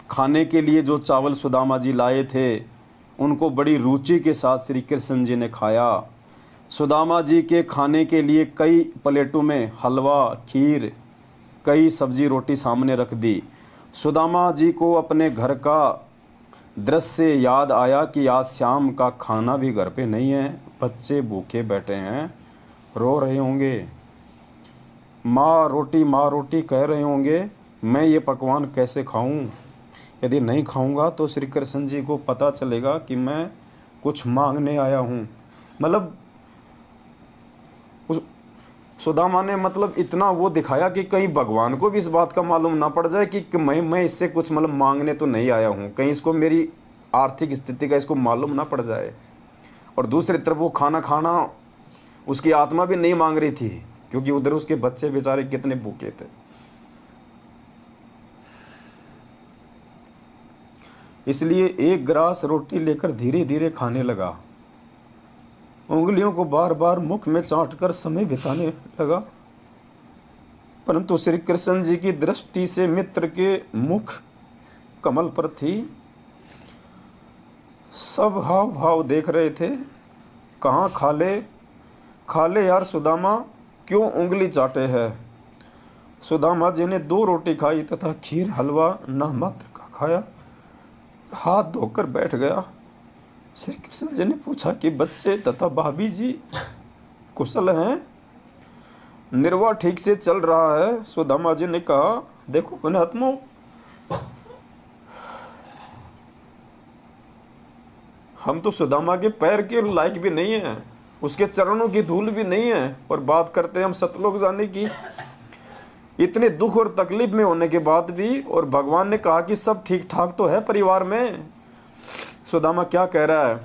खाने के लिए जो चावल सुदामा जी लाए थे उनको बड़ी रुचि के साथ श्री कृष्ण जी ने खाया। सुदामा जी के खाने के लिए कई प्लेटों में हलवा, खीर, कई सब्जी रोटी सामने रख दी। सुदामा जी को अपने घर का दृश्य याद आया कि आज शाम का खाना भी घर पे नहीं है, बच्चे भूखे बैठे हैं, रो रहे होंगे, माँ रोटी कह रहे होंगे, मैं ये पकवान कैसे खाऊं? यदि नहीं खाऊंगा तो श्री कृष्ण जी को पता चलेगा कि मैं कुछ मांगने आया हूँ। मतलब उस सुदामा ने मतलब इतना वो दिखाया कि कहीं भगवान को भी इस बात का मालूम ना पड़ जाए कि मैं इससे कुछ मतलब मांगने तो नहीं आया हूँ, कहीं इसको मेरी आर्थिक स्थिति का इसको मालूम ना पड़ जाए। और दूसरी तरफ वो खाना खाना उसकी आत्मा भी नहीं मांग रही थी, क्योंकि उधर उसके बच्चे बेचारे कितने भूखे थे। इसलिए एक ग्रास रोटी लेकर धीरे धीरे खाने लगा, उंगलियों को बार बार मुख में चाटकर समय बिताने लगा। परंतु श्री कृष्ण जी की दृष्टि से मित्र के मुख कमल पर थी। सब हाव भाव देख रहे थे। कहाँ खा ले यार सुदामा, क्यों उंगली चाटे है? सुदामा जी ने 2 रोटी खाई तथा खीर हलवा ना मात्र का खाया, हाथ धोकर बैठ गया। श्री कृष्ण जी ने पूछा कि बच्चे तथा भाभी जी कुशल हैं? निर्वाह ठीक से चल रहा है? सुदामा जी ने कहा, देखो पुण्यात्मों, हम तो सुदामा के पैर के लायक भी नहीं है, उसके चरणों की धूल भी नहीं है, और बात करते हैं हम सतलोक जाने की। इतने दुख और तकलीफ में होने के बाद भी, और भगवान ने कहा कि सब ठीक ठाक तो है परिवार में। सुदामा क्या कह रहा है?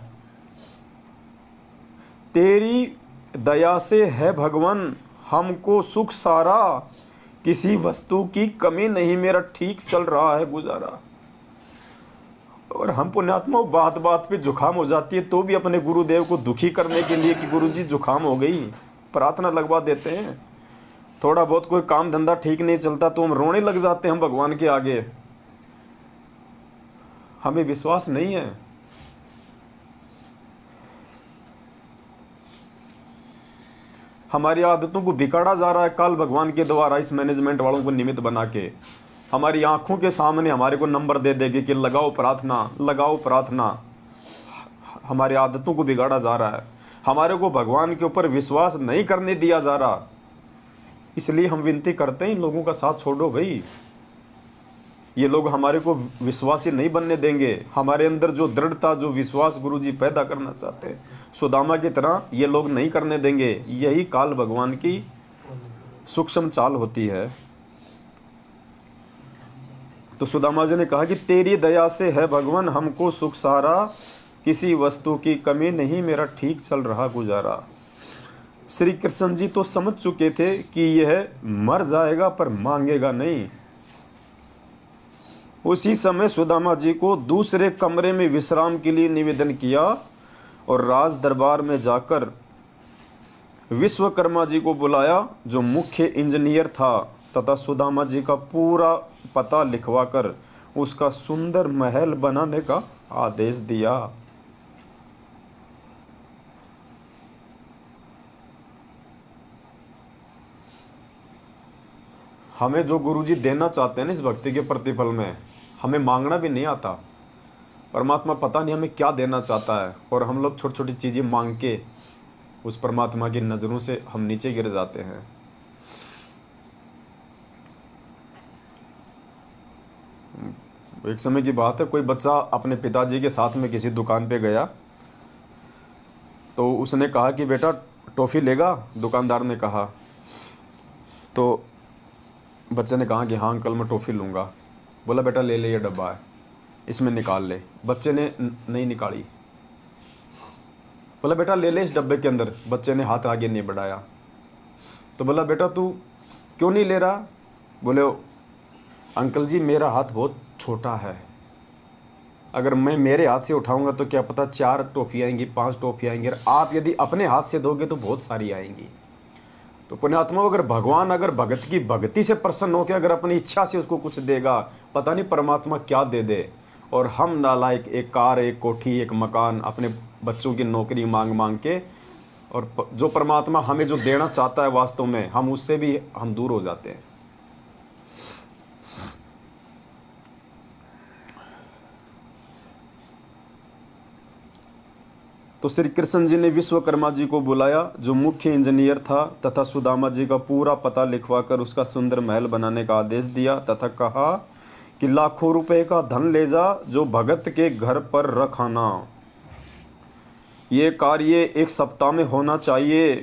तेरी दया से है भगवान हमको सुख सारा, किसी वस्तु की कमी नहीं, मेरा ठीक चल रहा है गुजारा। और हम पुण्यात्मा बात बात पे जुखाम हो जाती है तो भी अपने गुरुदेव को दुखी करने के लिए कि गुरुजी जुखाम हो गई, प्रार्थना लगवा देते हैं। थोड़ा बहुत कोई काम धंधा ठीक नहीं चलता तो हम रोने लग जाते हैं हम भगवान के आगे। हमें विश्वास नहीं है। हमारी आदतों को बिगाड़ा जा रहा है काल भगवान के द्वारा, इस मैनेजमेंट वालों को निमित्त बना के। हमारी आंखों के सामने हमारे को नंबर दे देगी कि लगाओ प्रार्थना, लगाओ प्रार्थना। हमारी आदतों को बिगाड़ा जा रहा है, हमारे को भगवान के ऊपर विश्वास नहीं करने दिया जा रहा। इसलिए हम विनती करते हैं इन लोगों का साथ छोड़ो भाई, ये लोग हमारे को विश्वासी नहीं बनने देंगे। हमारे अंदर जो दृढ़ता, जो विश्वास गुरुजी पैदा करना चाहते हैं, सुदामा की तरह ये लोग नहीं करने देंगे। यही काल भगवान की सूक्ष्म चाल होती है। तो सुदामा जी ने कहा कि तेरी दया से है भगवान हमको सुख सारा, किसी वस्तु की कमी नहीं, मेरा ठीक चल रहा गुजारा। श्री कृष्ण जी तो समझ चुके थे कि यह मर जाएगा पर मांगेगा नहीं। उसी समय सुदामा जी को दूसरे कमरे में विश्राम के लिए निवेदन किया और राज दरबार में जाकर विश्वकर्मा जी को बुलाया, जो मुख्य इंजीनियर था, तथा सुदामा जी का पूरा पता लिखवाकर उसका सुंदर महल बनाने का आदेश दिया। हमें जो गुरुजी देना चाहते हैं ना इस भक्ति के प्रतिफल में, हमें मांगना भी नहीं आता। परमात्मा पता नहीं हमें क्या देना चाहता है, और हम लोग छोटी छोटी चीज़ें मांग के उस परमात्मा की नज़रों से हम नीचे गिर जाते हैं। एक समय की बात है, कोई बच्चा अपने पिताजी के साथ में किसी दुकान पे गया, तो उसने कहा कि बेटा टॉफ़ी लेगा? दुकानदार ने कहा। तो बच्चे ने कहा कि हाँ अंकल मैं टॉफ़ी लूँगा। बोला बेटा ले ले, ये डब्बा है, इसमें निकाल ले। बच्चे ने नहीं निकाली। बोला बेटा ले ले इस डब्बे के अंदर। बच्चे ने हाथ आगे नहीं बढ़ाया। तो बोला बेटा तू क्यों नहीं ले रहा? बोले अंकल जी मेरा हाथ बहुत छोटा है, अगर मैं मेरे हाथ से उठाऊंगा तो क्या पता 4 टॉफ़ी आएंगी, 5 टॉफ़ी आएंगी, और आप यदि अपने हाथ से दोगे तो बहुत सारी आएंगी। तो पुण्यात्मा, अगर भगवान अगर भगत की भक्ति से प्रसन्न होकर अगर अपनी इच्छा से उसको कुछ देगा, पता नहीं परमात्मा क्या दे दे। और हम नालायक एक कार, एक कोठी, एक मकान, अपने बच्चों की नौकरी मांग मांग के, और जो परमात्मा हमें जो देना चाहता है वास्तव में, हम उससे भी हम दूर हो जाते हैं। तो श्री कृष्ण जी ने विश्वकर्मा जी को बुलाया, जो मुख्य इंजीनियर था, तथा सुदामा जी का पूरा पता लिखवाकर उसका सुंदर महल बनाने का आदेश दिया, तथा कहा कि लाखों रुपए का धन ले जा, जो भगत के घर पर रखाना। ये कार्य 1 सप्ताह में होना चाहिए।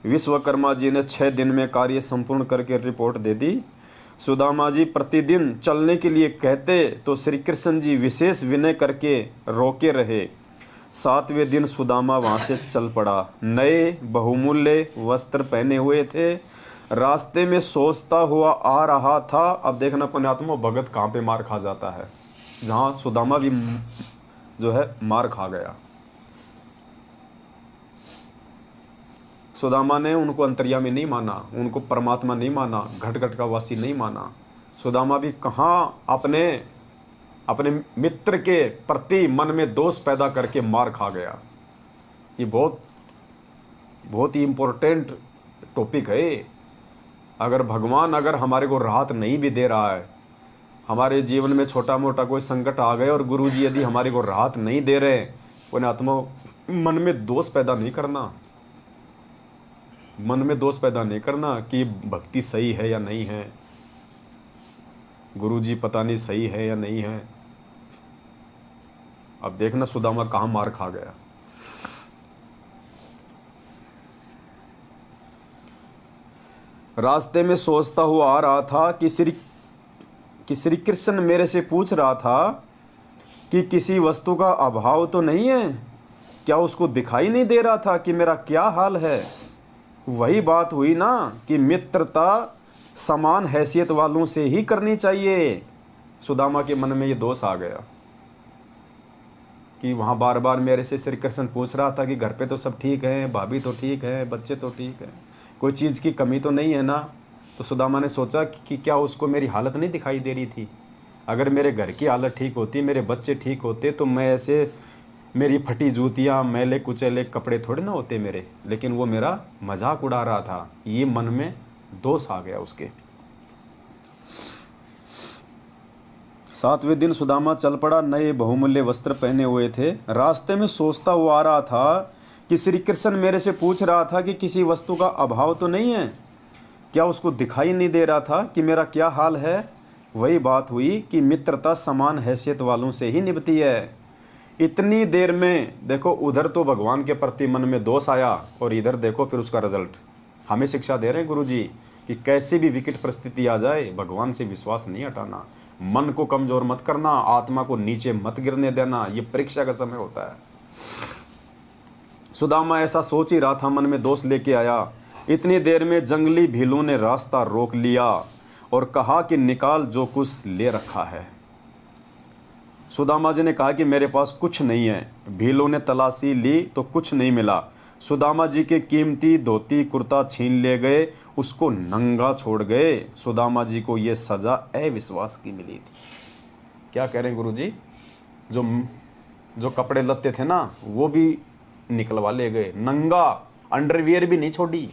विश्वकर्मा जी ने 6 दिन में कार्य संपूर्ण करके रिपोर्ट दे दी। सुदामा जी प्रतिदिन चलने के लिए कहते तो श्री कृष्ण जी विशेष विनय करके रोके रहे। 7वें दिन सुदामा वहां से चल पड़ा। नए बहुमूल्य वस्त्र पहने हुए थे, रास्ते में सोचता हुआ आ रहा था। अब देखना पुण्यात्मा, भगत कहाँ पे मार खा जाता है, जहां सुदामा भी जो है मार खा गया। सुदामा ने उनको अंतर्यामी नहीं माना, उनको परमात्मा नहीं माना, घट घट का वासी नहीं माना। सुदामा भी कहाँ अपने मित्र के प्रति मन में दोष पैदा करके मार खा गया। ये बहुत ही इंपॉर्टेंट टॉपिक है। अगर भगवान अगर हमारे को राहत नहीं भी दे रहा है, हमारे जीवन में छोटा मोटा कोई संकट आ गए और गुरुजी यदि हमारे को राहत नहीं दे रहे, पुण्यात्मा, मन में दोष पैदा नहीं करना, मन में दोष पैदा नहीं करना कि भक्ति सही है या नहीं है, गुरुजी पता नहीं सही है या नहीं है। अब देखना सुदामा कहाँ मार खा गया। रास्ते में सोचता हुआ आ रहा था कि श्री कृष्ण मेरे से पूछ रहा था कि किसी वस्तु का अभाव तो नहीं है। क्या उसको दिखाई नहीं दे रहा था कि मेरा क्या हाल है? वही बात हुई ना कि मित्रता समान हैसियत वालों से ही करनी चाहिए। सुदामा के मन में ये दोष आ गया कि वहाँ बार बार मेरे से श्री कृष्ण पूछ रहा था कि घर पे तो सब ठीक है, भाभी तो ठीक है, बच्चे तो ठीक है, कोई चीज़ की कमी तो नहीं है ना। तो सुदामा ने सोचा कि क्या उसको मेरी हालत नहीं दिखाई दे रही थी? अगर मेरे घर की हालत ठीक होती, मेरे बच्चे ठीक होते, तो मैं ऐसे मेरी फटी जूतियाँ, मैले कुचैले कपड़े थोड़े ना होते मेरे। लेकिन वो मेरा मजाक उड़ा रहा था। ये मन में दोष आ गया उसके। 7वें दिन सुदामा चल पड़ा। नए बहुमूल्य वस्त्र पहने हुए थे। रास्ते में सोचता हुआ आ रहा था कि श्री कृष्ण मेरे से पूछ रहा था कि किसी वस्तु का अभाव तो नहीं है। क्या उसको दिखाई नहीं दे रहा था कि मेरा क्या हाल है? वही बात हुई कि मित्रता समान हैसियत वालों से ही निभती है। इतनी देर में देखो, उधर तो भगवान के प्रति मन में दोष आया और इधर देखो फिर उसका रिजल्ट। हमें शिक्षा दे रहे हैं गुरुजी कि कैसे भी विकट परिस्थिति आ जाए, भगवान से विश्वास नहीं हटाना, मन को कमजोर मत करना, आत्मा को नीचे मत गिरने देना। ये परीक्षा का समय होता है। सुदामा ऐसा सोच ही रहा था, मन में दोष लेके आया। इतनी देर में जंगली भीलों ने रास्ता रोक लिया और कहा कि निकाल जो कुछ ले रखा है। सुदामा जी ने कहा कि मेरे पास कुछ नहीं है। भीलों ने तलाशी ली तो कुछ नहीं मिला। सुदामा जी के कीमती धोती कुर्ता छीन ले गए, उसको नंगा छोड़ गए। सुदामा जी को ये सजा अविश्वास की मिली थी। क्या कह रहे हैं गुरुजी? जो कपड़े लत्ते थे ना, वो भी निकलवा ले गए, नंगा, अंडरवियर भी नहीं छोड़ी।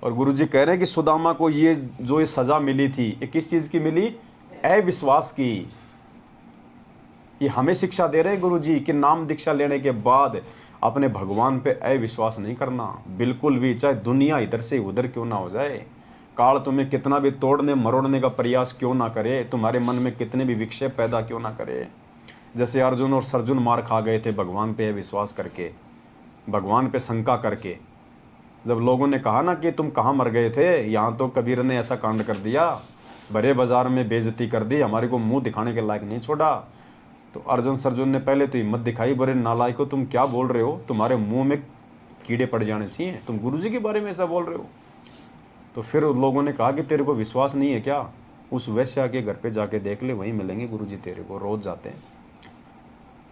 और गुरुजी कह रहे हैं कि सुदामा को ये सजा मिली थी, ये किस चीज की मिली? अविश्वास की। ये हमें शिक्षा दे रहे हैं गुरुजी कि नाम दीक्षा लेने के बाद अपने भगवान पे अविश्वास नहीं करना बिल्कुल भी, चाहे दुनिया इधर से उधर क्यों ना हो जाए, काल तुम्हें कितना भी तोड़ने मरोड़ने का प्रयास क्यों ना करे, तुम्हारे मन में कितने भी विक्षेप पैदा क्यों ना करे। जैसे अर्जुन और सर्जुन मार खा गए थे भगवान पे अविश्वास करके, भगवान पे शंका करके। जब लोगों ने कहा ना कि तुम कहाँ मर गए थे, यहाँ तो कबीर ने ऐसा कांड कर दिया, बड़े बाजार में बेइज्जती कर दी, हमारे को मुंह दिखाने के लायक नहीं छोड़ा, तो अर्जुन सर्जुन ने पहले तो हिम्मत दिखाई, बड़े नालायको तुम क्या बोल रहे हो, तुम्हारे मुंह में कीड़े पड़ जाने चाहिए, तुम गुरुजी के बारे में ऐसा बोल रहे हो। तो फिर लोगों ने कहा कि तेरे को विश्वास नहीं है क्या? उस वैश्या के घर पे जाके देख ले, वहीं मिलेंगे गुरुजी तेरे को, रोज जाते हैं।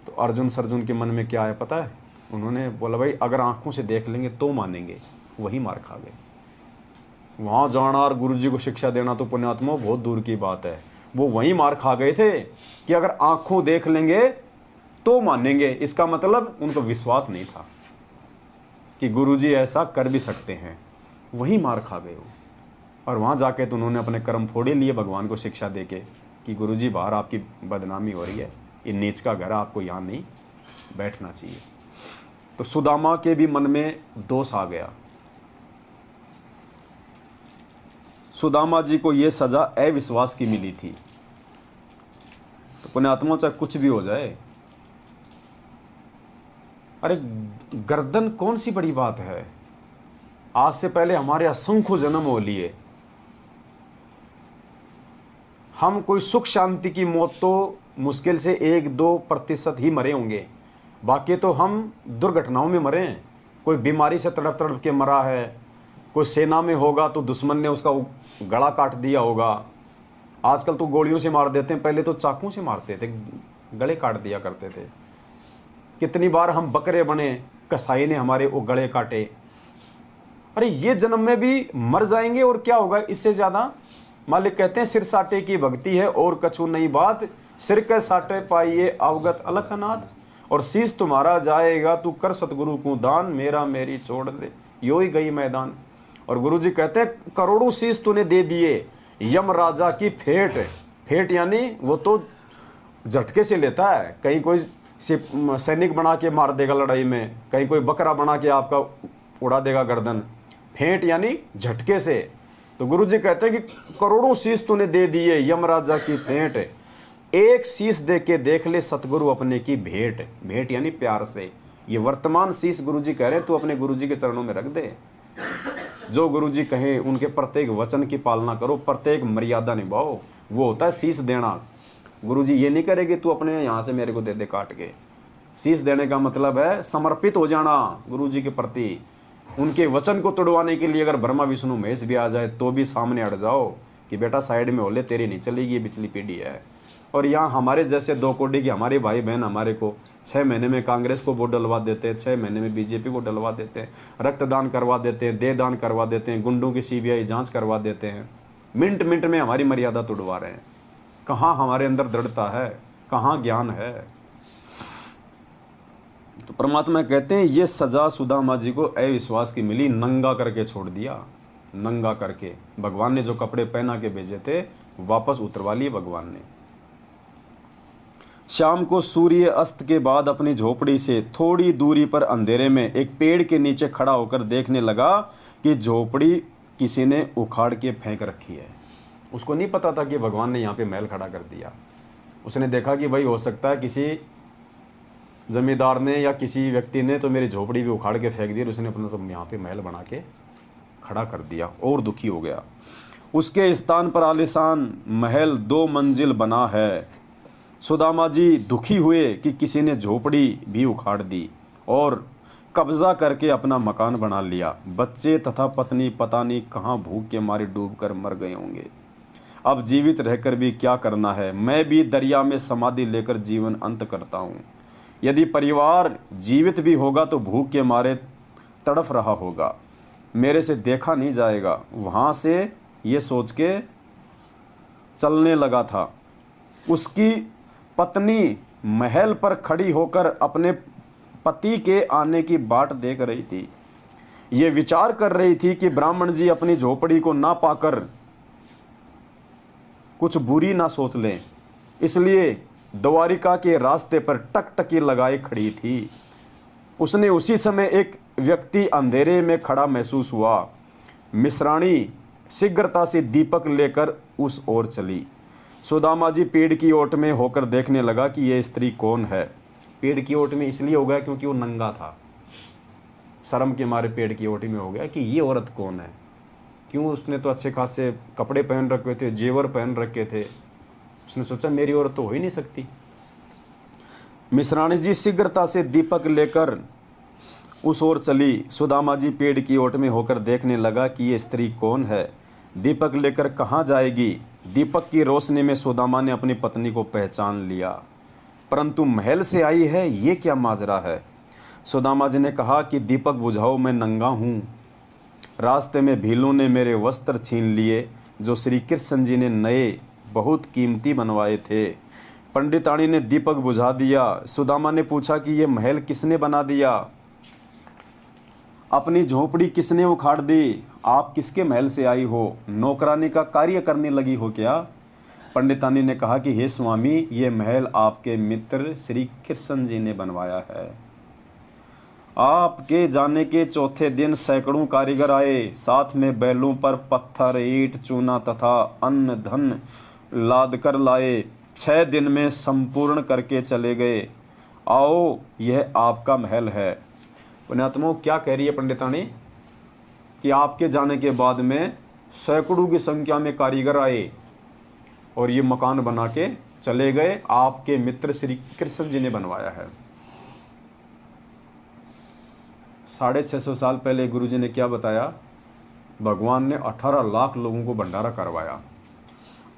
तो अर्जुन सर्जुन के मन में क्या आया पता है? उन्होंने बोला भाई अगर आंखों से देख लेंगे तो मानेंगे, वही मार खा गए। वहाँ जाना और गुरु जी को शिक्षा देना तो पुण्यात्मा बहुत दूर की बात है। वो वहीं मार खा गए थे कि अगर आंखों देख लेंगे तो मानेंगे। इसका मतलब उनको विश्वास नहीं था कि गुरु जी ऐसा कर भी सकते हैं। वहीं मार खा गए वो। और वहाँ जाके तो उन्होंने अपने कर्म फोड़े लिए भगवान को शिक्षा देके कि गुरु जी बाहर आपकी बदनामी हो रही है, ये नीच का घर, आपको यहाँ नहीं बैठना चाहिए। तो सुदामा के भी मन में दोष आ गया। सुदामा जी को ये सजा अविश्वास की मिली थी। तो पुण्यात्मा चाहे कुछ भी हो जाए, अरे गर्दन कौन सी बड़ी बात है। आज से पहले हमारे असंख्य जन्म हो लिए, हम कोई सुख शांति की मौत तो मुश्किल से 1-2% ही मरे होंगे, बाकी तो हम दुर्घटनाओं में मरे हैं। कोई बीमारी से तड़प तड़प के मरा है, कोई सेना में होगा तो दुश्मन ने उसका गला काट दिया होगा। आजकल तो गोलियों से मार देते हैं, पहले तो चाकू से मारते थे, गले काट दिया करते थे। कितनी बार हम बकरे बने, कसाई ने हमारे वो गले काटे। अरे ये जन्म में भी मर जाएंगे और क्या होगा इससे ज़्यादा। मालिक कहते हैं सिर साटे की भक्ति है और कछु नहीं बात, सिर के साटे पाइए अवगत अलखनाथ। और शीश तुम्हारा जाएगा तू कर सतगुरु को दान, मेरा मेरी छोड़ दे यो ही गई मैदान। और गुरु जी कहते हैं करोड़ों शीश तूने दे दिए यम राजा की फेट। फेट यानी वो तो झटके से लेता है, कहीं कोई सैनिक बना के मार देगा लड़ाई में, कहीं कोई बकरा बना के आपका उड़ा देगा गर्दन। फेंट यानी झटके से। तो गुरु जी कहते हैं कि करोड़ों शीश तूने दे दिए यमराजा की फेंट, एक शीश दे के देख ले सतगुरु अपने की भेंट। भेंट यानी प्यार से। ये वर्तमान शीश गुरु जी कह रहे हैं तू अपने गुरु जी के चरणों में रख दे। जो गुरु जी कहें उनके प्रत्येक वचन की पालना करो, प्रत्येक मर्यादा निभाओ, वो होता है शीश देना। गुरु जी ये नहीं करेगी तू अपने यहाँ से मेरे को दे दे काट के। शीश देने का मतलब है समर्पित हो जाना गुरु जी के प्रति। उनके वचन को तोड़वाने के लिए अगर ब्रह्मा विष्णु महेश भी आ जाए तो भी सामने अड़ जाओ कि बेटा साइड में हो ले, तेरी नहीं चलेगी, ये पिछली पीढ़ी है। और यहाँ हमारे जैसे 2 कोड़ी के हमारे भाई बहन हमारे को 6 महीने में कांग्रेस को वोट डलवा देते हैं, 6 महीने में बीजेपी को डलवा देते हैं, रक्तदान करवा देते हैं, देह दान करवा देते हैं, गुंडों की सीबीआई जांच करवा देते हैं। मिनट मिनट में हमारी मर्यादा तोड़वा रहे हैं। कहाँ हमारे अंदर दृढ़ता है, कहाँ ज्ञान है। तो परमात्मा कहते हैं ये सजा सुदामा जी को अविश्वास की मिली, नंगा करके छोड़ दिया। नंगा करके भगवान ने जो कपड़े पहना के भेजे थे वापस उतरवा लिए भगवान ने। शाम को सूर्य अस्त के बाद अपनी झोपड़ी से थोड़ी दूरी पर अंधेरे में एक पेड़ के नीचे खड़ा होकर देखने लगा कि झोपड़ी किसी ने उखाड़ के फेंक रखी है। उसको नहीं पता था कि भगवान ने यहाँ पे महल खड़ा कर दिया। उसने देखा कि भाई हो सकता है किसी जमींदार ने या किसी व्यक्ति ने तो मेरी झोपड़ी भी उखाड़ के फेंक दी, उसने अपना तो यहाँ पे महल बना के खड़ा कर दिया। और दुखी हो गया। उसके स्थान पर आलीशान महल 2 मंजिल बना है। सुदामा जी दुखी हुए कि किसी ने झोपड़ी भी उखाड़ दी और कब्जा करके अपना मकान बना लिया। बच्चे तथा पत्नी पता नहीं कहाँ भूख के मारे डूब कर मर गए होंगे। अब जीवित रहकर भी क्या करना है, मैं भी दरिया में समाधि लेकर जीवन अंत करता हूँ। यदि परिवार जीवित भी होगा तो भूख के मारे तड़फ रहा होगा, मेरे से देखा नहीं जाएगा। वहाँ से ये सोच के चलने लगा था। उसकी पत्नी महल पर खड़ी होकर अपने पति के आने की बाट देख रही थी। ये विचार कर रही थी कि ब्राह्मण जी अपनी झोपड़ी को ना पाकर कुछ बुरी ना सोच लें, इसलिए द्वारिका के रास्ते पर टकटकी लगाए खड़ी थी। उसने उसी समय एक व्यक्ति अंधेरे में खड़ा महसूस हुआ। मिश्राणी शीघ्रता से दीपक लेकर उस ओर चली। सुदामा जी पेड़ की ओट में होकर देखने लगा कि यह स्त्री कौन है। पेड़ की ओट में इसलिए हो गया क्योंकि वो नंगा था, शर्म के मारे पेड़ की ओट में हो गया कि ये औरत कौन है। क्यों, उसने तो अच्छे खासे कपड़े पहन रखे थे, जेवर पहन रखे थे। उसने सोचा मेरी औरत तो हो ही नहीं सकती। मिश्राणी जी शीघ्रता से दीपक लेकर उस ओर चली। सुदामा जी पेड़ की ओट में होकर देखने लगा कि ये स्त्री कौन है, दीपक लेकर कहाँ जाएगी। दीपक की रोशनी में सुदामा ने अपनी पत्नी को पहचान लिया, परंतु महल से आई है, ये क्या माजरा है। सुदामा जी ने कहा कि दीपक बुझाओ, मैं नंगा हूँ। रास्ते में भीलों ने मेरे वस्त्र छीन लिए जो श्री कृष्ण जी ने नए बहुत कीमती बनवाए थे। पंडितानी ने दीपक बुझा दिया। सुदामा ने पूछा कि ये महल किसने बना दिया, अपनी झोपड़ी किसने उखाड़ दी, आप किसके महल से आई हो, नौकरानी का कार्य करने लगी हो क्या? पंडितानी ने कहा कि हे स्वामी, ये महल आपके मित्र श्री कृष्ण जी ने बनवाया है। आपके जाने के चौथे दिन सैकड़ों कारीगर आए, साथ में बैलों पर पत्थर, ईंट, चूना तथा अन्न धन लाद कर लाए। 6 दिन में संपूर्ण करके चले गए। आओ, यह आपका महल है। पुण्यात्माओं, क्या कह रही है पंडितानी कि आपके जाने के बाद में सैकड़ों की संख्या में कारीगर आए और ये मकान बना के चले गए। आपके मित्र श्री कृष्ण जी ने बनवाया है। 650 साल पहले गुरुजी ने क्या बताया? भगवान ने 18 लाख लोगों को भंडारा करवाया।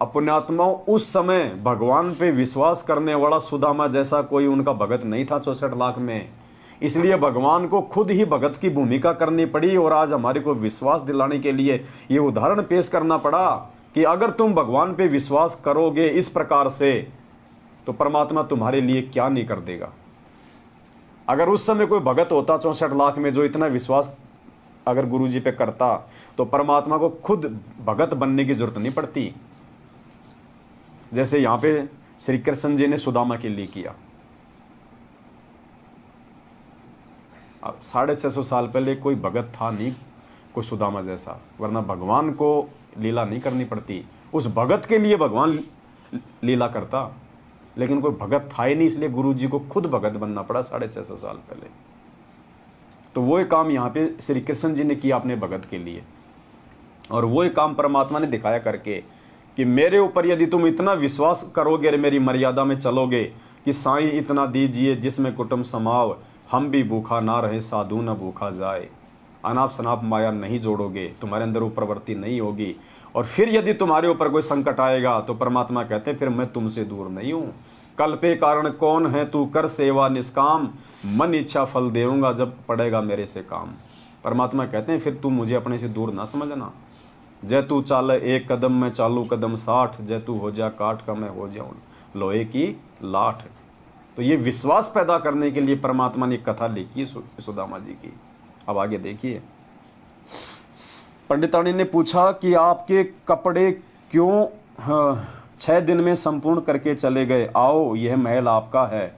पुण्यात्माओं, उस समय भगवान पे विश्वास करने वाला सुदामा जैसा कोई उनका भगत नहीं था 64 लाख में। इसलिए भगवान को खुद ही भगत की भूमिका करनी पड़ी और आज हमारे को विश्वास दिलाने के लिए ये उदाहरण पेश करना पड़ा कि अगर तुम भगवान पे विश्वास करोगे इस प्रकार से तो परमात्मा तुम्हारे लिए क्या नहीं कर देगा। अगर उस समय कोई भगत होता 64 लाख में जो इतना विश्वास अगर गुरु जी पे करता तो परमात्मा को खुद भगत बनने की जरूरत नहीं पड़ती, जैसे यहां पे श्री कृष्ण जी ने सुदामा के लिए किया। अब 650 साल पहले कोई भगत था नहीं कोई सुदामा जैसा, वरना भगवान को लीला नहीं करनी पड़ती। उस भगत के लिए भगवान लीला करता, लेकिन कोई भगत था ही नहीं, इसलिए गुरु जी को खुद भगत बनना पड़ा 650 साल पहले। तो वो काम यहाँ पे श्री कृष्ण जी ने किया अपने भगत के लिए, और वो काम परमात्मा ने दिखाया करके कि मेरे ऊपर यदि तुम इतना विश्वास करोगे और मेरी मर्यादा में चलोगे कि साईं इतना दीजिए जिसमें कुटुंब समाव, हम भी भूखा ना रहे साधु न भूखा जाए, अनाप शनाप माया नहीं जोड़ोगे, तुम्हारे अंदर वो प्रवृत्ति नहीं होगी, और फिर यदि तुम्हारे ऊपर कोई संकट आएगा तो परमात्मा कहते हैं फिर मैं तुमसे दूर नहीं हूँ। कल पे कारण कौन है तू कर सेवा निष्काम, मन इच्छा फल देऊंगा जब पड़ेगा मेरे से काम। परमात्मा कहते हैं फिर तू मुझे अपने से दूर ना समझना। जय तू चाल 1 कदम मैं चालू कदम 60, जय तू हो जा काठ का मैं हो जाऊं लोहे की लाठ। तो ये विश्वास पैदा करने के लिए परमात्मा ने कथा लिखी सुदामा जी की। अब आगे देखिए, पंडितानी ने पूछा कि आपके कपड़े क्यों 6 दिन में संपूर्ण करके चले गए? आओ, यह महल आपका है।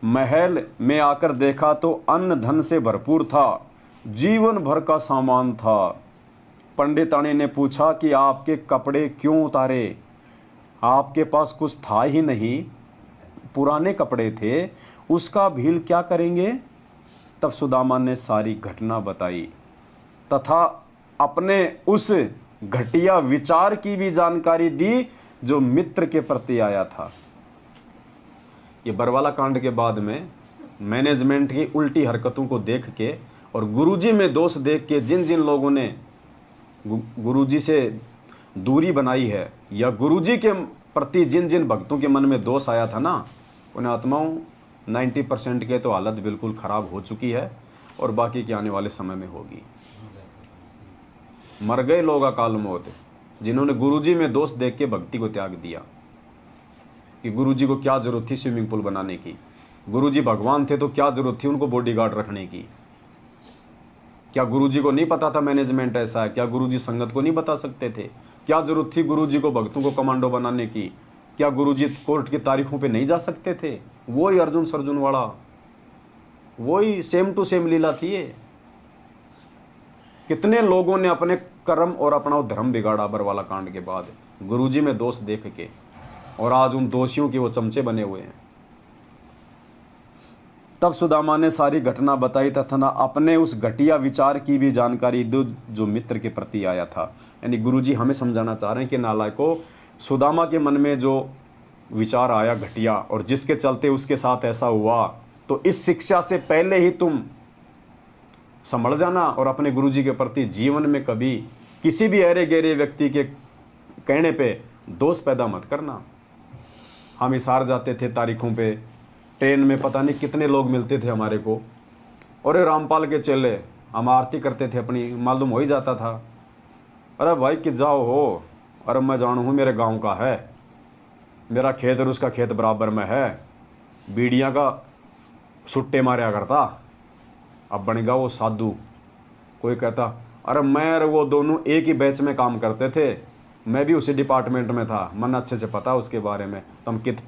महल में आकर देखा तो अन्न धन से भरपूर था, जीवन भर का सामान था। पंडितानी ने पूछा कि आपके कपड़े क्यों उतारे? आपके पास कुछ था ही नहीं, पुराने कपड़े थे, उसका भील क्या करेंगे? तब सुदामा ने सारी घटना बताई तथा अपने उस घटिया विचार की भी जानकारी दी जो मित्र के प्रति आया था। ये बरवाला कांड के बाद में मैनेजमेंट की उल्टी हरकतों को देख के और गुरुजी में दोष देख के जिन जिन लोगों ने गुरुजी से दूरी बनाई है या गुरुजी के प्रति जिन जिन भक्तों के मन में दोष आया था ना, उन आत्माओं 90% के तो हालत बिल्कुल खराब हो चुकी है और बाकी के आने वाले समय में होगी। मर गए लोग अकाल मौत जिन्होंने गुरुजी में दोष देख के भक्ति को त्याग दिया कि गुरुजी को क्या जरूरत थी स्विमिंग पूल बनाने की, गुरुजी भगवान थे तो क्या जरूरत थी उनको बॉडीगार्ड रखने की। क्या गुरुजी को नहीं पता था मैनेजमेंट ऐसा है? क्या गुरुजी संगत को नहीं बता सकते थे? क्या जरूरत थी गुरुजी को भक्तों को कमांडो बनाने की? क्या गुरुजी कोर्ट की तारीखों पे नहीं जा सकते थे? वही अर्जुन सर्जुन वाला, वही सेम टू सेम लीला थी ये। कितने लोगों ने अपने कर्म और अपना धर्म बिगाड़ा बरवाला कांड के बाद गुरुजी में दोष देख के, और आज उन दोषियों के वो चमचे बने हुए हैं। तब सुदामा ने सारी घटना बताई तथा अपने उस घटिया विचार की भी जानकारी दी जो मित्र के प्रति आया था। यानी गुरुजी हमें समझाना चाह रहे हैं कि नालायकों, सुदामा के मन में जो विचार आया घटिया और जिसके चलते उसके साथ ऐसा हुआ, तो इस शिक्षा से पहले ही तुम संभल जाना और अपने गुरुजी के प्रति जीवन में कभी किसी भी अरे गहरे व्यक्ति के कहने पे दोष पैदा मत करना। हम हिसार जाते थे तारीखों पे, ट्रेन में पता नहीं कितने लोग मिलते थे हमारे को, और रामपाल के चेले हम आरती करते थे अपनी, मालूम हो ही जाता था। अरे भाई कि जाओ हो, अरे मैं जानू हूँ मेरे गांव का है, मेरा खेत और उसका खेत बराबर में है, बीड़ियाँ का सुट्टे मारा करता। अब बन गया वो साधु। कोई कहता अरे मैं और वो दोनों एक ही बैच में काम करते थे, मैं भी उसी डिपार्टमेंट में था, मन अच्छे से पता उसके बारे में, थमकित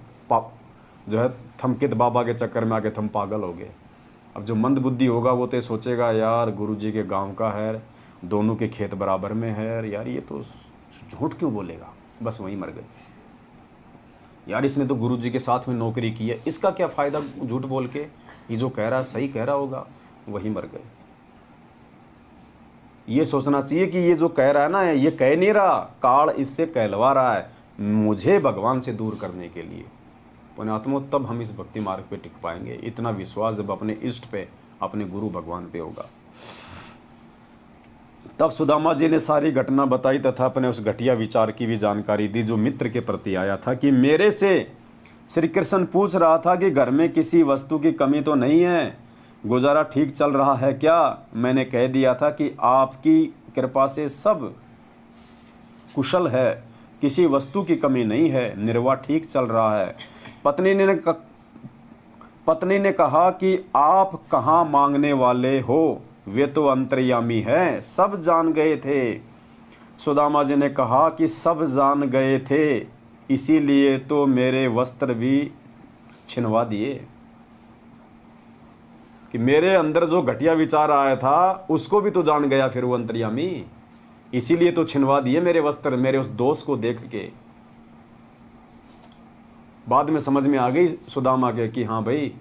बाबा के चक्कर में आके थम पागल हो गए। अब जो मंद बुद्धि होगा वो तो सोचेगा यार गुरुजी के गांव का है, दोनों के खेत बराबर में है, यार ये तो झूठ क्यों बोलेगा, बस वहीं मर गए। यार इसने तो गुरुजी के साथ में नौकरी की है, इसका क्या फ़ायदा झूठ बोल के, ये जो कह रहा है सही कह रहा होगा, वहीं मर गए। ये सोचना चाहिए कि ये जो कह रहा है ना, ये कह नहीं रहा, काल इससे कहलवा रहा है मुझे भगवान से दूर करने के लिए। पुण्यात्मों, तब हम इस भक्ति मार्ग पे टिक पाएंगे। इतना विश्वास जब अपने इष्ट पे, अपने गुरु भगवान पे होगा। तब सुदामा जी ने सारी घटना बताई तथा अपने उस घटिया विचार की भी जानकारी दी जो मित्र के प्रति आया था, कि मेरे से श्री कृष्ण पूछ रहा था कि घर में किसी वस्तु की कमी तो नहीं है, गुजारा ठीक चल रहा है क्या। मैंने कह दिया था कि आपकी कृपा से सब कुशल है, किसी वस्तु की कमी नहीं है, निर्वाह ठीक चल रहा है। पत्नी ने कहा कि आप कहाँ मांगने वाले हो, वे तो अंतर्यामी है, सब जान गए थे। सुदामा जी ने कहा कि सब जान गए थे, इसीलिए तो मेरे वस्त्र भी छिनवा दिए, कि मेरे अंदर जो घटिया विचार आया था उसको भी तो जान गया फिर वो अंतर्यामी, इसीलिए तो छिनवा दिए मेरे वस्त्र, मेरे उस दोष को देख के। बाद में समझ में आ गई सुदामा के कि हाँ भाई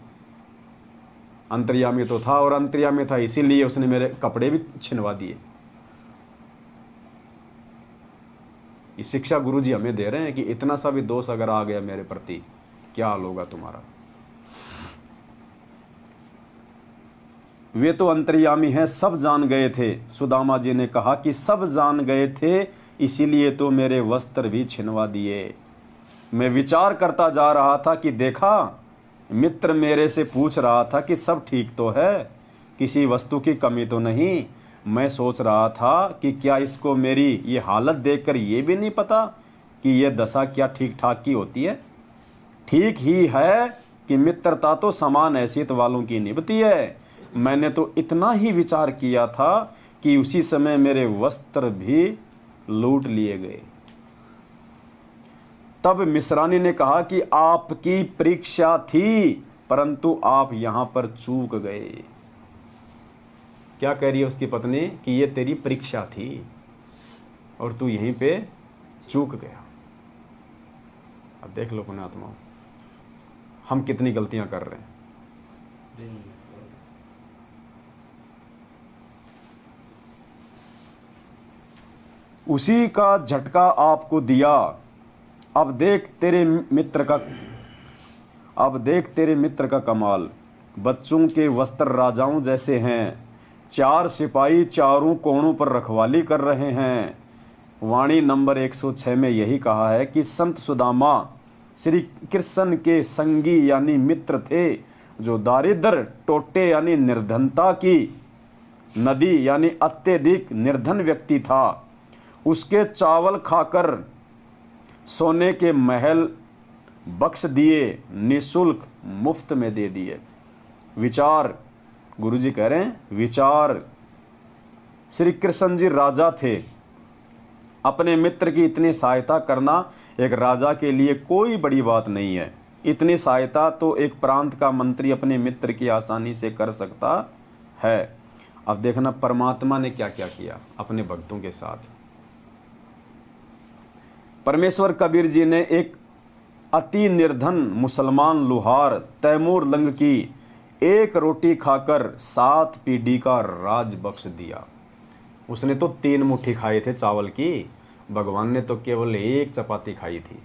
अंतर्यामी तो था, और अंतर्यामी था इसीलिए उसने मेरे कपड़े भी छिनवा दिए। ये शिक्षा गुरुजी हमें दे रहे हैं कि इतना सा भी दोष अगर आ गया मेरे प्रति, क्या हाल होगा तुम्हारा। वे तो अंतर्यामी हैं, सब जान गए थे। सुदामा जी ने कहा कि सब जान गए थे, इसीलिए तो मेरे वस्त्र भी छिनवा दिए। मैं विचार करता जा रहा था कि देखा, मित्र मेरे से पूछ रहा था कि सब ठीक तो है, किसी वस्तु की कमी तो नहीं। मैं सोच रहा था कि क्या इसको मेरी ये हालत देखकर ये भी नहीं पता कि ये दशा क्या ठीक ठाक की होती है। ठीक ही है कि मित्रता तो समान हैसियत वालों की निभती है। मैंने तो इतना ही विचार किया था कि उसी समय मेरे वस्त्र भी लूट लिए गए। तब मिश्रानी ने कहा कि आपकी परीक्षा थी, परंतु आप यहां पर चूक गए। क्या कह रही है उसकी पत्नी कि ये तेरी परीक्षा थी और तू यहीं पे चूक गया। अब देख लो पुण्यात्मा, हम कितनी गलतियां कर रहे हैं। उसी का झटका आपको दिया। अब देख तेरे मित्र का कमाल। बच्चों के वस्त्र राजाओं जैसे हैं, चार सिपाही चारों कोणों पर रखवाली कर रहे हैं। वाणी नंबर 106 में यही कहा है कि संत सुदामा श्री कृष्ण के संगी यानी मित्र थे, जो दारिद्र टोटे यानी निर्धनता की नदी यानी अत्यधिक निर्धन व्यक्ति था। उसके चावल खाकर सोने के महल बख्श दिए, निःशुल्क मुफ्त में दे दिए। विचार, गुरुजी कह रहे हैं विचार। श्री कृष्ण जी राजा थे, अपने मित्र की इतनी सहायता करना एक राजा के लिए कोई बड़ी बात नहीं है। इतनी सहायता तो एक प्रांत का मंत्री अपने मित्र की आसानी से कर सकता है। अब देखना परमात्मा ने क्या क्या किया अपने भक्तों के साथ। परमेश्वर कबीर जी ने एक अति निर्धन मुसलमान लुहार तैमूर लंग की एक रोटी खाकर 7 पीढ़ी का राज बख्श दिया। उसने तो 3 मुट्ठी खाए थे चावल की, भगवान ने तो केवल 1 चपाती खाई थी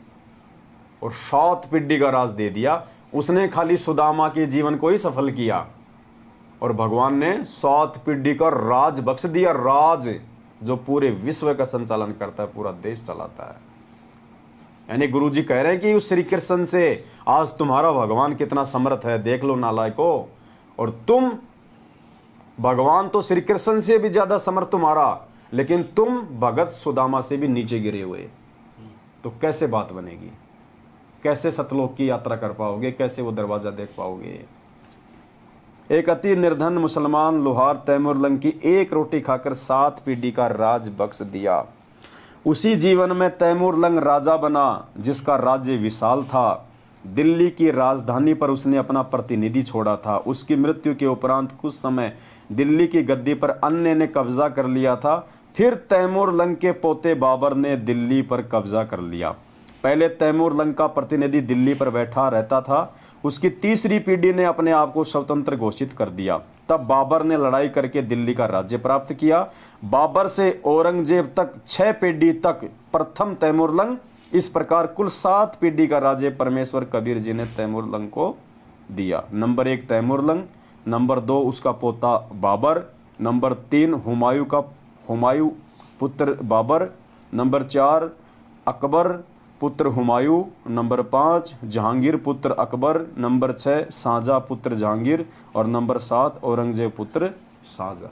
और 7 पीढ़ी का राज दे दिया। उसने खाली सुदामा के जीवन को ही सफल किया और भगवान ने 7 पीढ़ी का राज बख्श दिया। राज जो पूरे विश्व का संचालन करता है, पूरा देश चलाता है। यानी गुरुजी कह रहे हैं कि उस श्री कृष्ण से आज तुम्हारा भगवान कितना समर्थ है, देख लो नालायको। और तुम भगवान तो श्री कृष्ण से भी ज्यादा समर्थ तुम्हारा, लेकिन तुम भगत सुदामा से भी नीचे गिरे हुए, तो कैसे बात बनेगी? कैसे सतलोक की यात्रा कर पाओगे? कैसे वो दरवाजा देख पाओगे? एक अति निर्धन मुसलमान लोहार तैमूरलंग की एक रोटी खाकर 7 पीढ़ी का राज बख्श दिया। उसी जीवन में तैमूरलंग राजा बना, जिसका राज्य विशाल था। दिल्ली की राजधानी पर उसने अपना प्रतिनिधि छोड़ा था। उसकी मृत्यु के उपरांत कुछ समय दिल्ली की गद्दी पर अन्य ने कब्जा कर लिया था। फिर तैमूरलंग के पोते बाबर ने दिल्ली पर कब्जा कर लिया। पहले तैमूरलंग का प्रतिनिधि दिल्ली पर बैठा रहता था। उसकी तीसरी पीढ़ी ने अपने आप को स्वतंत्र घोषित कर दिया। तब बाबर ने लड़ाई करके दिल्ली का राज्य प्राप्त किया। बाबर से औरंगजेब तक 6 पीढ़ी तक प्रथम तैमूरलंग। इस प्रकार कुल 7 पीढ़ी का राज्य परमेश्वर कबीर जी ने तैमूरलंग को दिया। नंबर 1 तैमूरलंग, नंबर 2 उसका पोता बाबर, नंबर 3 हुमायूं पुत्र बाबर, नंबर 4 अकबर पुत्र हुमायूं, नंबर 5 जहांगीर पुत्र अकबर, नंबर 6 शाहजहां पुत्र जहांगीर और नंबर 7 औरंगजेब पुत्र शाहजहां।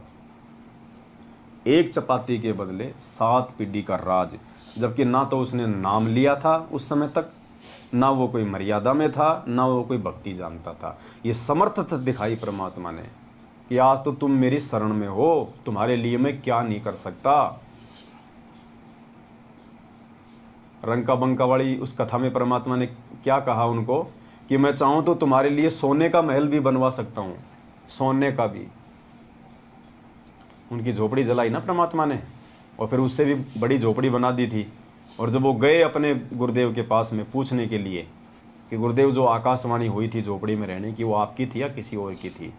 एक चपाती के बदले 7 पीढ़ी का राज, जबकि ना तो उसने नाम लिया था उस समय तक, ना वो कोई मर्यादा में था, ना वो कोई भक्ति जानता था। ये समर्थता दिखाई परमात्मा ने कि आज तो तुम मेरी शरण में हो, तुम्हारे लिए मैं क्या नहीं कर सकता। रंका बंका वाली उस कथा में परमात्मा ने क्या कहा उनको कि मैं चाहूं तो तुम्हारे लिए सोने का महल भी बनवा सकता हूं, सोने का भी। उनकी झोपड़ी जलाई ना परमात्मा ने, और फिर उससे भी बड़ी झोपड़ी बना दी थी। और जब वो गए अपने गुरुदेव के पास में पूछने के लिए कि गुरुदेव जो आकाशवाणी हुई थी झोपड़ी में रहने की, वो आपकी थी या किसी और की थी,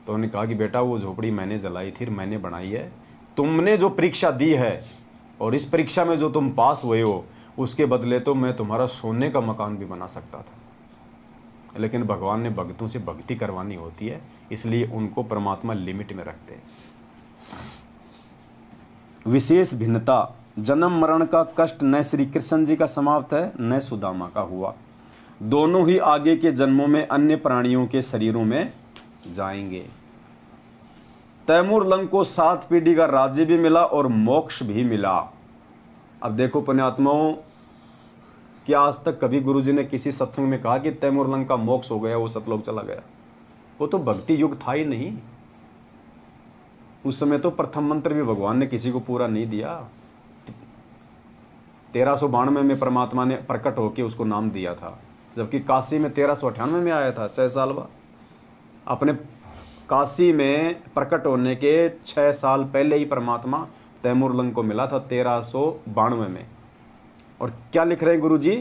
तो उन्होंने कहा कि बेटा वो झोपड़ी मैंने जलाई थी, मैंने बनाई है। तुमने जो परीक्षा दी है और इस परीक्षा में जो तुम पास हुए हो, उसके बदले तो मैं तुम्हारा सोने का मकान भी बना सकता था। लेकिन भगवान ने भक्तों से भक्ति करवानी होती है, इसलिए उनको परमात्मा लिमिट में रखते हैं। विशेष भिन्नता, जन्म मरण का कष्ट न श्री कृष्ण जी का समाप्त है न सुदामा का हुआ। दोनों ही आगे के जन्मों में अन्य प्राणियों के शरीरों में जाएंगे। तैमूरलंग को 7 पीढ़ी का राज्य भी मिला और मोक्ष भी मिला। अब देखो पुण्यात्माओं, क्या आज तक कभी गुरुजी ने किसी सत्संग में कहा कि तैमूरलंग का मोक्ष हो गया, वो सतलोक चला गया? वो तो भक्ति युग था ही नहीं। उस समय तो प्रथम मंत्र भी भगवान ने किसी को पूरा नहीं दिया। 1392 में परमात्मा ने प्रकट होकर उसको नाम दिया था, जबकि काशी में 1398 में आया था, 6 साल बाद। अपने काशी में प्रकट होने के 6 साल पहले ही परमात्मा तैमूरलंग को मिला था, 1392 में। और क्या लिख रहे हैं गुरुजी?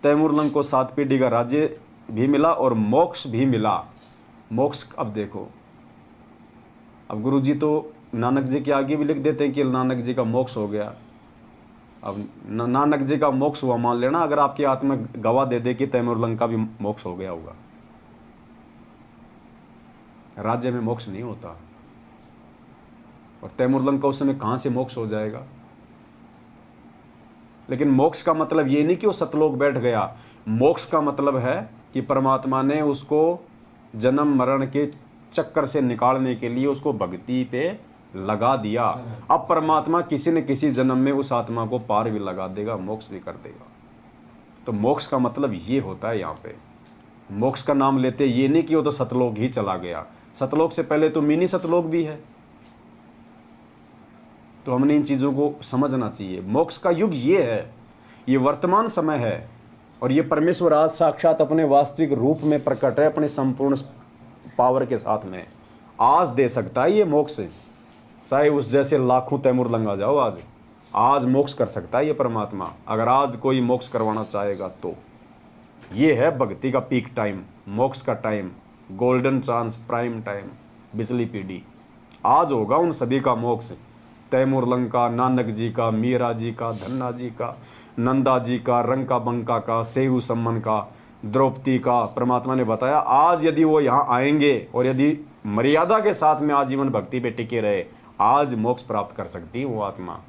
तैमूरलंग को 7 पीढ़ी का राज्य भी मिला और मोक्ष भी मिला। मोक्ष, अब देखो, अब गुरुजी तो नानक जी के आगे भी लिख देते हैं कि नानक जी का मोक्ष हो गया। अब नानक जी का मोक्ष हुआ मान लेना, अगर आपकी आत्मा गवाह दे दे कि तैमूरलंग का भी मोक्ष हो गया होगा। राज्य में मोक्ष नहीं होता, और तैमूरलंग का उस समय कहां से मोक्ष हो जाएगा? लेकिन मोक्ष का मतलब ये नहीं कि वो सतलोक बैठ गया। मोक्ष का मतलब है कि परमात्मा ने उसको जन्म मरण के चक्कर से निकालने के लिए उसको भक्ति पे लगा दिया। अब परमात्मा किसी न किसी जन्म में उस आत्मा को पार भी लगा देगा, मोक्ष भी कर देगा। तो मोक्ष का मतलब ये होता है। यहाँ पे मोक्ष का नाम लेते ये नहीं कि वो तो सतलोक ही चला गया। सतलोक से पहले तो मिनी सतलोक भी है। तो हमने इन चीज़ों को समझना चाहिए। मोक्ष का युग ये है, ये वर्तमान समय है, और ये परमेश्वर आज साक्षात अपने वास्तविक रूप में प्रकट है, अपने संपूर्ण पावर के साथ में आज दे सकता है ये मोक्ष। चाहे उस जैसे लाखों तैमूरलंग आ जाओ, आज मोक्ष कर सकता है ये परमात्मा। अगर आज कोई मोक्ष करवाना चाहेगा तो ये है भक्ति का पीक टाइम, मोक्ष का time, golden chance, prime time, बिजली पीढ़ी। आज होगा उन सभी का मोक्ष, तैमूरलंग का, नानक जी का, मीरा जी का, धन्ना जी का, नंदा जी का, रंका बंका का, सेहू सम्मन का, द्रौपदी का। परमात्मा ने बताया आज यदि वो यहाँ आएंगे और यदि मर्यादा के साथ में आजीवन भक्ति पे टिके रहे, आज मोक्ष प्राप्त कर सकती है वो आत्मा।